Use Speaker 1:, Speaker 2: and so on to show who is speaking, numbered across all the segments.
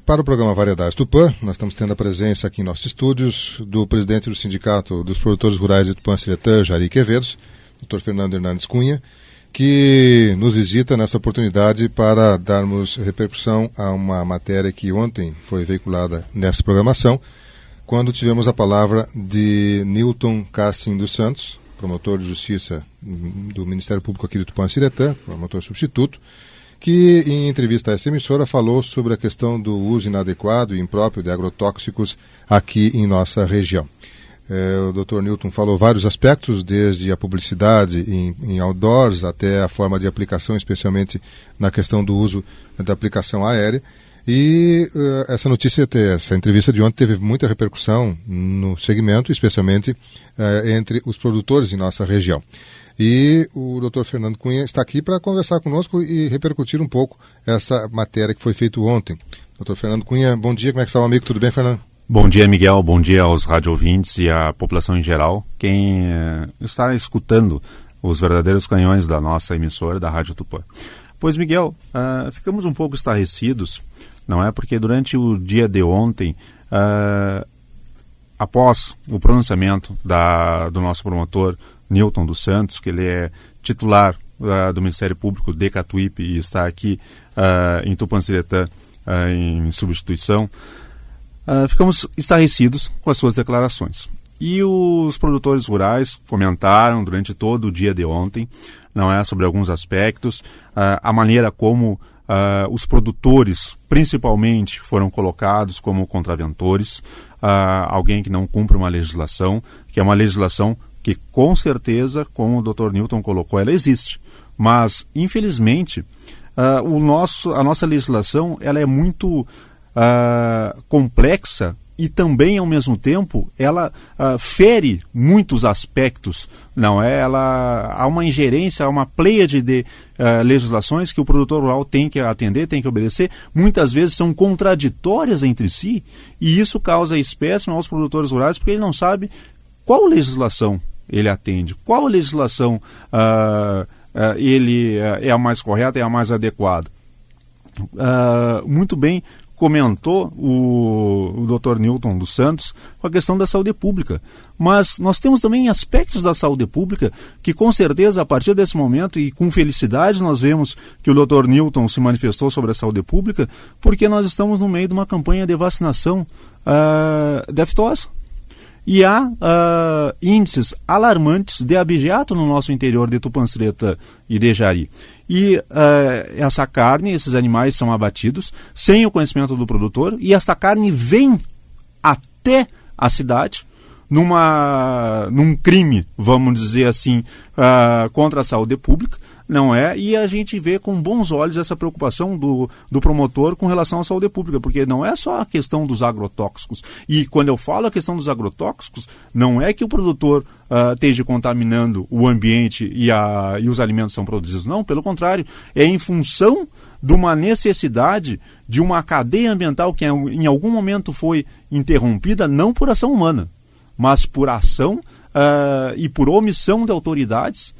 Speaker 1: Para o programa Variedades Tupã, nós estamos tendo a presença aqui em nossos estúdios do presidente do Sindicato dos Produtores Rurais de Tupã-Siretã, Jari Quevedos, Dr. Fernando Hernandes Cunha, que nos visita nessa oportunidade para darmos repercussão a uma matéria que ontem foi veiculada nessa programação, quando tivemos a palavra de Newton Casting dos Santos, promotor de justiça do Ministério Público aqui de Tupã-Siretã, promotor substituto, que em entrevista a essa emissora falou sobre a questão do uso inadequado e impróprio de agrotóxicos aqui em nossa região. O Dr. Newton falou vários aspectos, desde a publicidade em outdoors até a forma de aplicação, especialmente na questão do uso da aplicação aérea. E essa entrevista de ontem teve muita repercussão no segmento, especialmente entre os produtores em nossa região. E o Dr. Fernando Cunha está aqui para conversar conosco e repercutir um pouco essa matéria que foi feita ontem. Dr. Fernando Cunha, bom dia, como é que está o amigo? Tudo bem, Fernando?
Speaker 2: Bom dia, Miguel, bom dia aos rádio-ouvintes e à população em geral, quem está escutando os verdadeiros canhões da nossa emissora, da Rádio Tupã. Pois, Miguel, ficamos um pouco estarrecidos, não é? Porque durante o dia de ontem, após o pronunciamento do nosso promotor, Newton dos Santos, que ele é titular do Ministério Público de Catuípe e está aqui em Tupã-Siretã em substituição, ficamos estarrecidos com as suas declarações. E os produtores rurais comentaram durante todo o dia de ontem, não é, sobre alguns aspectos, a maneira como os produtores, principalmente, foram colocados como contraventores, alguém que não cumpre uma legislação, que é uma legislação que, com certeza, como o Dr. Newton colocou, ela existe. Mas, infelizmente, a nossa legislação ela é muito complexa e também, ao mesmo tempo, ela fere muitos aspectos, não é? Há uma ingerência, há uma pleiade de legislações que o produtor rural tem que atender, tem que obedecer, muitas vezes são contraditórias entre si, e isso causa espécie aos produtores rurais, porque ele não sabe qual legislação ele atende, qual legislação ele é a mais correta e a mais adequada. Muito bem comentou o Dr. Newton dos Santos com a questão da saúde pública. Mas nós temos também aspectos da saúde pública que, com certeza, a partir desse momento, e com felicidade, nós vemos que o Dr. Newton se manifestou sobre a saúde pública, porque nós estamos no meio de uma campanha de vacinação da aftosa. E há índices alarmantes de abigeato no nosso interior de Tupã-Siretã e de Jari. E essa carne, esses animais são abatidos sem o conhecimento do produtor, e esta carne vem até a cidade num crime, vamos dizer assim, contra a saúde pública, não é? E a gente vê com bons olhos essa preocupação do promotor com relação à saúde pública, porque não é só a questão dos agrotóxicos. E quando eu falo a questão dos agrotóxicos, não é que o produtor esteja contaminando o ambiente e os alimentos são produzidos. Não, pelo contrário, é em função de uma necessidade de uma cadeia ambiental que em algum momento foi interrompida, não por ação humana, mas por ação e por omissão de autoridades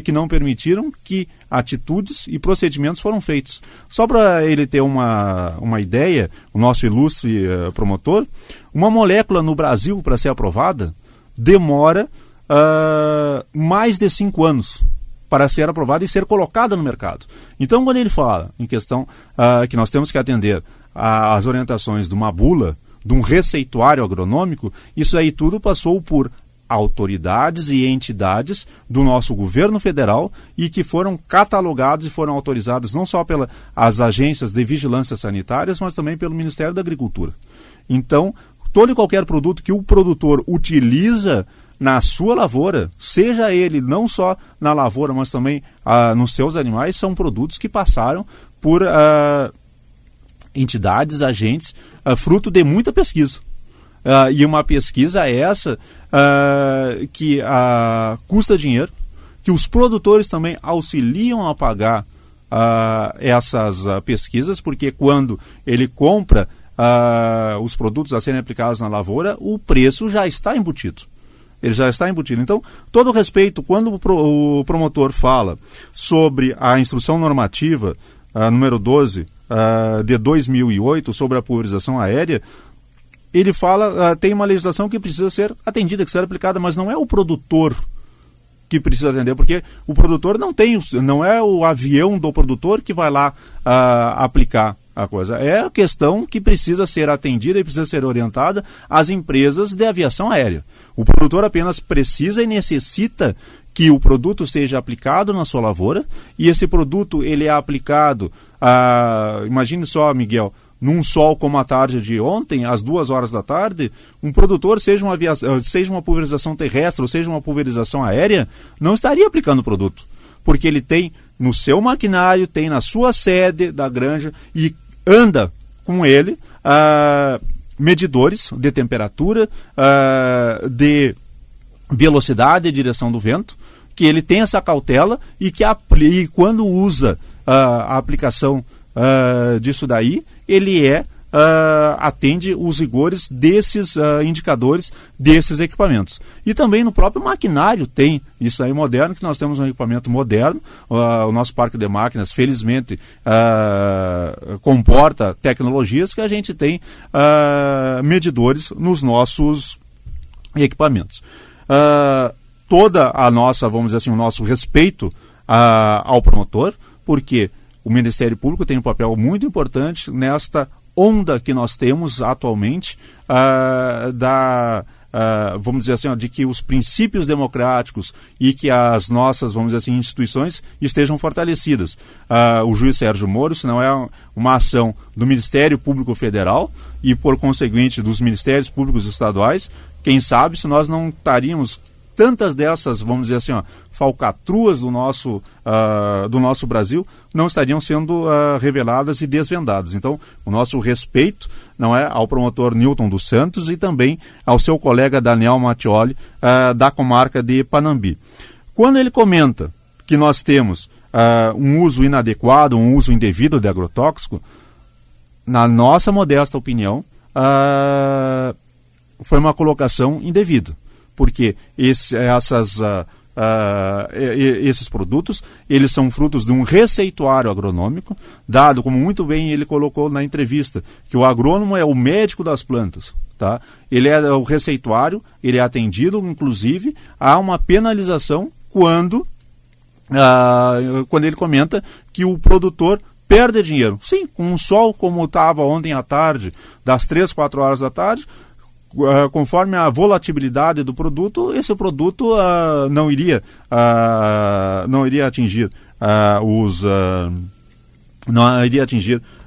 Speaker 2: que não permitiram que atitudes e procedimentos foram feitos. Só para ele ter uma ideia, o nosso ilustre promotor, uma molécula no Brasil para ser aprovada demora mais de 5 anos para ser aprovada e ser colocada no mercado. Então, quando ele fala em questão que nós temos que atender às orientações de uma bula, de um receituário agronômico, isso aí tudo passou por autoridades e entidades do nosso governo federal e que foram catalogados e foram autorizados não só pelas agências de vigilância sanitárias, mas também pelo Ministério da Agricultura. Então, todo e qualquer produto que o produtor utiliza na sua lavoura, seja ele não só na lavoura, mas também nos seus animais, são produtos que passaram por entidades, agentes, fruto de muita pesquisa. E uma pesquisa essa que custa dinheiro, que os produtores também auxiliam a pagar essas pesquisas, porque quando ele compra os produtos a serem aplicados na lavoura, o preço já está embutido. Ele já está embutido. Então, todo respeito, quando o promotor fala sobre a instrução normativa número 12 de 2008 sobre a pulverização aérea, ele fala, tem uma legislação que precisa ser atendida, que será aplicada, mas não é o produtor que precisa atender, porque o produtor não é o avião do produtor que vai lá aplicar a coisa. É a questão que precisa ser atendida e precisa ser orientada às empresas de aviação aérea. O produtor apenas precisa e necessita que o produto seja aplicado na sua lavoura, e esse produto ele é aplicado, imagine só, Miguel, num sol como a tarde de ontem, às 2 horas da tarde, um produtor, seja uma pulverização terrestre ou seja uma pulverização aérea, não estaria aplicando o produto, porque ele tem no seu maquinário, tem na sua sede da granja e anda com ele medidores de temperatura, de velocidade e direção do vento, que ele tem essa cautela e que quando usa a aplicação disso daí, ele atende os rigores desses indicadores, desses equipamentos. E também no próprio maquinário tem isso aí moderno, que nós temos um equipamento moderno, o nosso parque de máquinas, felizmente, comporta tecnologias que a gente tem medidores nos nossos equipamentos. Toda a nossa, vamos dizer assim, o nosso respeito ao promotor, porque o Ministério Público tem um papel muito importante nesta onda que nós temos atualmente vamos dizer assim, de que os princípios democráticos e que as nossas, vamos dizer assim, instituições estejam fortalecidas. O juiz Sérgio Moro, se não é uma ação do Ministério Público Federal e, por conseguinte, dos Ministérios Públicos Estaduais, quem sabe se nós não estaríamos tantas dessas, vamos dizer assim, falcatruas do nosso Brasil não estariam sendo reveladas e desvendadas. Então, o nosso respeito não é ao promotor Newton dos Santos e também ao seu colega Daniel Mattioli, da comarca de Panambi. Quando ele comenta que nós temos um uso inadequado, um uso indevido de agrotóxico, na nossa modesta opinião, foi uma colocação indevida. Porque esses produtos, eles são frutos de um receituário agronômico, dado, como muito bem ele colocou na entrevista, que o agrônomo é o médico das plantas. Tá? Ele é o receituário, ele é atendido, inclusive, a uma penalização quando ele comenta que o produtor perde dinheiro. Sim, com um sol como estava ontem à tarde, das 3, 4 horas da tarde, conforme a volatilidade do produto, esse produto não iria atingir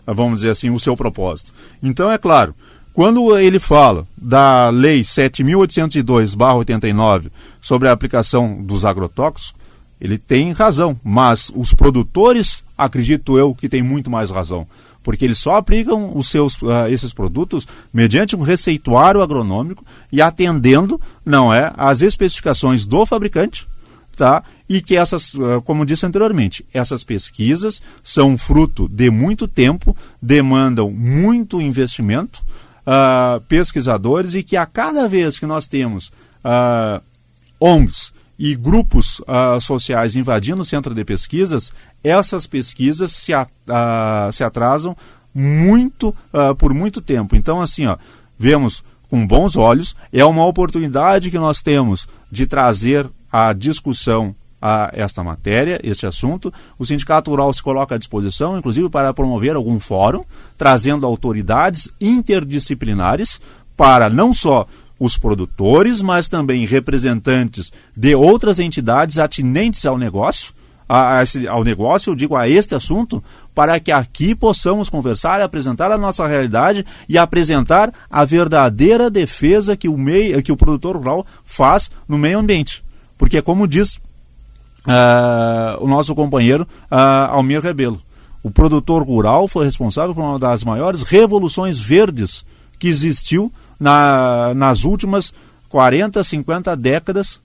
Speaker 2: vamos dizer assim, o seu propósito. Então, é claro, quando ele fala da Lei 7.802/89 sobre a aplicação dos agrotóxicos, ele tem razão, mas os produtores, acredito eu, que têm muito mais razão, porque eles só aplicam esses produtos mediante um receituário agronômico e atendendo, às especificações do fabricante, tá? E que como disse anteriormente, essas pesquisas são fruto de muito tempo, demandam muito investimento, pesquisadores, e que a cada vez que nós temos ONGs e grupos sociais invadindo o centro de pesquisas, essas pesquisas se atrasam muito, por muito tempo. Então, assim, vemos com bons olhos, é uma oportunidade que nós temos de trazer a discussão a esta matéria, este assunto. O Sindicato Rural se coloca à disposição, inclusive para promover algum fórum, trazendo autoridades interdisciplinares para não só os produtores, mas também representantes de outras entidades atinentes ao negócio, eu digo a este assunto, para que aqui possamos conversar, apresentar a nossa realidade e apresentar a verdadeira defesa que o produtor rural faz no meio ambiente. Porque, como diz o nosso companheiro Almir Rebelo, o produtor rural foi responsável por uma das maiores revoluções verdes que existiu nas últimas 40, 50 décadas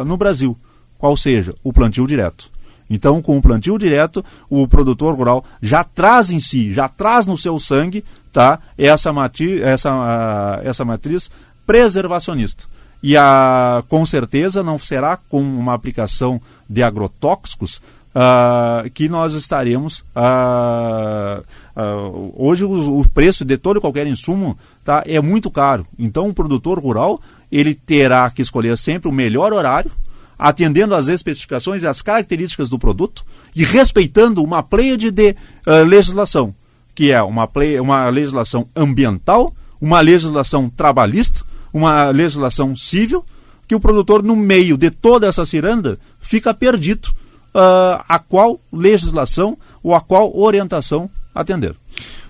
Speaker 2: no Brasil, qual seja, o plantio direto. Então, com o plantio direto, o produtor rural já traz em si, já traz no seu sangue, tá, essa matriz preservacionista. E com certeza não será com uma aplicação de agrotóxicos que nós estaremos... hoje o preço de todo e qualquer insumo, tá, é muito caro. Então o produtor rural ele terá que escolher sempre o melhor horário, atendendo às especificações e às características do produto e respeitando uma pleiade de legislação, que é uma legislação ambiental, uma legislação trabalhista, uma legislação civil, que o produtor, no meio de toda essa ciranda, fica perdido a qual legislação ou a qual orientação atender.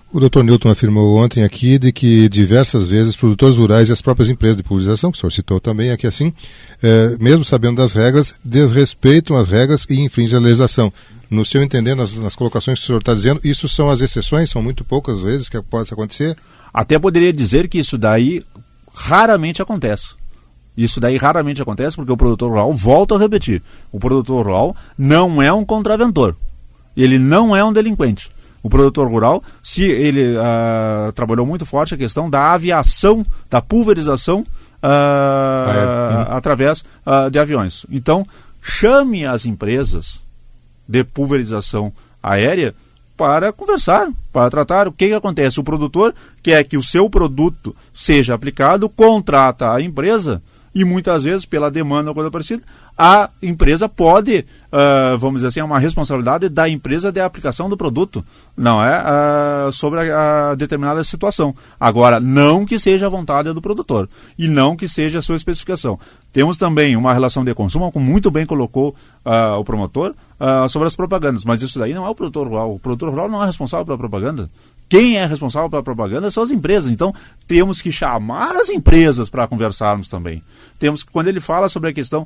Speaker 1: O Dr. Newton afirmou ontem aqui de que diversas vezes produtores rurais e as próprias empresas de pulverização, que o senhor citou também aqui assim, mesmo sabendo das regras, desrespeitam as regras e infringem a legislação. No seu entender, nas colocações que o senhor está dizendo, isso são as exceções, são muito poucas vezes que pode acontecer?
Speaker 2: Até poderia dizer que isso daí raramente acontece. Isso daí raramente acontece porque o produtor rural, volto a repetir, o produtor rural não é um contraventor. Ele não é um delinquente. O produtor rural, se ele trabalhou muito forte a questão da aviação, da pulverização através de aviões. Então, chame as empresas de pulverização aérea para conversar, para tratar. O que acontece? O produtor quer que o seu produto seja aplicado, contrata a empresa e muitas vezes, pela demanda ou coisa parecida, a empresa pode, vamos dizer assim, é uma responsabilidade da empresa de aplicação do produto, não é sobre a determinada situação. Agora, não que seja a vontade do produtor e não que seja a sua especificação. Temos também uma relação de consumo, como muito bem colocou o promotor, sobre as propagandas, mas isso daí não é o produtor rural. O produtor rural não é responsável pela propaganda. Quem é responsável pela propaganda são as empresas. Então, temos que chamar as empresas para conversarmos também. Quando ele fala sobre a questão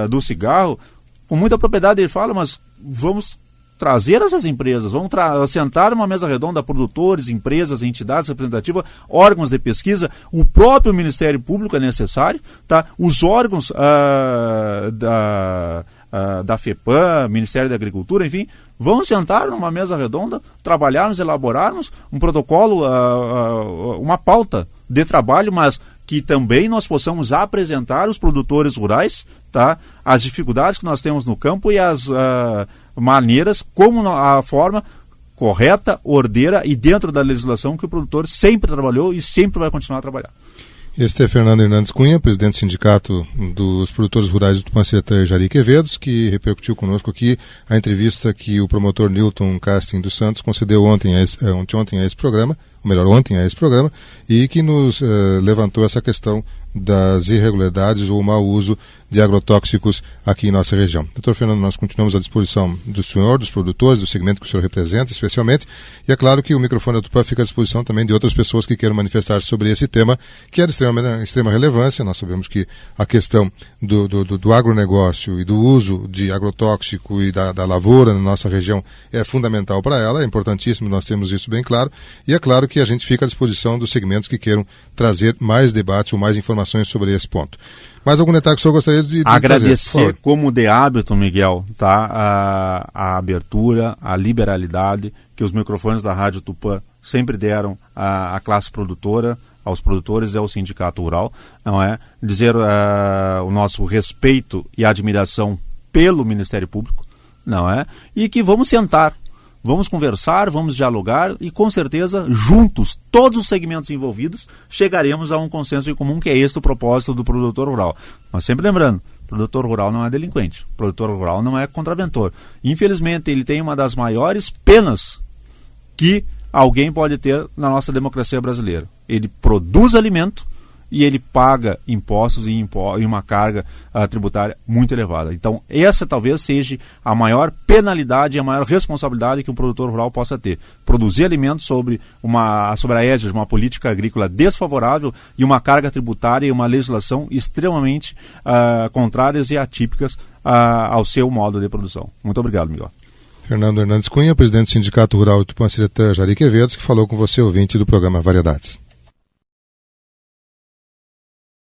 Speaker 2: do cigarro, com muita propriedade ele fala, mas vamos trazer essas empresas, vamos sentar numa mesa redonda, produtores, empresas, entidades representativas, órgãos de pesquisa, o próprio Ministério Público é necessário, tá? Os órgãos da FEPAM, Ministério da Agricultura, enfim, vamos sentar numa mesa redonda, trabalharmos, elaborarmos um protocolo, uma pauta de trabalho, mas que também nós possamos apresentar os produtores rurais, tá? As dificuldades que nós temos no campo e as maneiras, como a forma correta, ordeira e dentro da legislação que o produtor sempre trabalhou e sempre vai continuar a trabalhar.
Speaker 1: Este é Fernando Hernandes Cunha, presidente do Sindicato dos Produtores Rurais do Tupanciretã, Jari Quevedos, que repercutiu conosco aqui a entrevista que o promotor Newton Casting dos Santos concedeu ontem a esse programa, ou melhor, ontem a esse programa, e que nos levantou essa questão das irregularidades ou mau uso de agrotóxicos aqui em nossa região. Doutor Fernando, nós continuamos à disposição do senhor, dos produtores, do segmento que o senhor representa, especialmente, e é claro que o microfone da Tupã fica à disposição também de outras pessoas que queiram manifestar sobre esse tema, que é de extrema relevância. Nós sabemos que a questão do agronegócio e do uso de agrotóxico e da lavoura na nossa região é fundamental para ela, é importantíssimo, nós temos isso bem claro, e é claro que a gente fica à disposição dos segmentos que queiram trazer mais debates ou mais informações sobre esse ponto. Mais algum detalhe que o senhor gostaria de
Speaker 2: agradecer,
Speaker 1: trazer?
Speaker 2: Como de hábito, Miguel, tá? A abertura, a liberalidade que os microfones da Rádio Tupã sempre deram à classe produtora, aos produtores e ao sindicato rural, não é? Dizer o nosso respeito e admiração pelo Ministério Público, não é? E que vamos sentar, vamos conversar, vamos dialogar e, com certeza, juntos, todos os segmentos envolvidos, chegaremos a um consenso em comum, que é esse o propósito do produtor rural. Mas sempre lembrando, o produtor rural não é delinquente, o produtor rural não é contraventor. Infelizmente, ele tem uma das maiores penas que alguém pode ter na nossa democracia brasileira. Ele produz alimento e ele paga impostos e uma carga tributária muito elevada. Então, essa talvez seja a maior penalidade e a maior responsabilidade que um produtor rural possa ter. Produzir alimentos sobre a égide de uma política agrícola desfavorável e uma carga tributária e uma legislação extremamente contrárias e atípicas ao seu modo de produção. Muito obrigado, Miguel.
Speaker 1: Fernando Hernandes Cunha, presidente do Sindicato Rural do Tupanciretã, Jari Quevedos, que falou com você, ouvinte do programa Variedades.